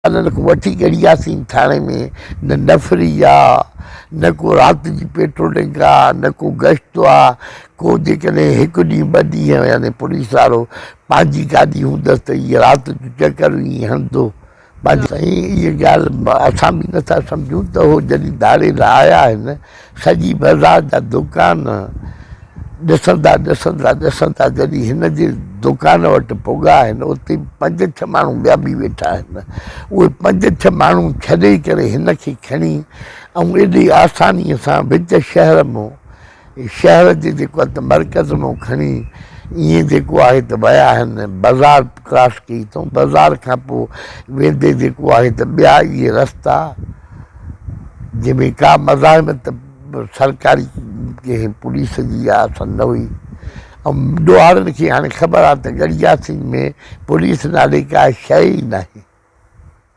न को वठी गड़ियासीं थाणे में, न नफ़री आहे, न को राति जी पेट्रोलिंग आहे, न को गश्त आहे। को जेकॾहिं हिकु ॾींहुं ॿ ॾींहं यानी पुलिस वारो पंहिंजी गाॾी हूंदसि त इहा राति जो चकर ईअं हणंदो। साईं इहा ॻाल्हि असां बि नथा सम्झूं त उहो जॾहिं दाड़े लाइ आया आहिनि, सॼी बाज़ार जा दुकान ॾिसंदा ॾिसंदा ॾिसंदा जॾहिं हिन जे दुकान वटि पुॻा आहिनि, उते 5-6 माण्हू ॿिया बि वेठा आहिनि। उहे 5-6 माण्हू छॾे करे हिन खे खणी ऐं एॾी आसानीअ सां विच शहर मां, शहर जे जेको आहे त मर्कज़ मां खणी ईअं जेको आहे त विया आहिनि। बाज़ार क्रॉस कई अथऊं, बाज़ार खां पोइ वेंदे जेको आहे त ॿिया इहे रस्ता जंहिंमें का मज़ाहिमत सरकारी कंहिं पुलिस जी आहे न हुई। ऐं ॾोहारनि खे हाणे ख़बर आहे त गड़ियासीं में पुलिस नाले का शइ ई न आहे।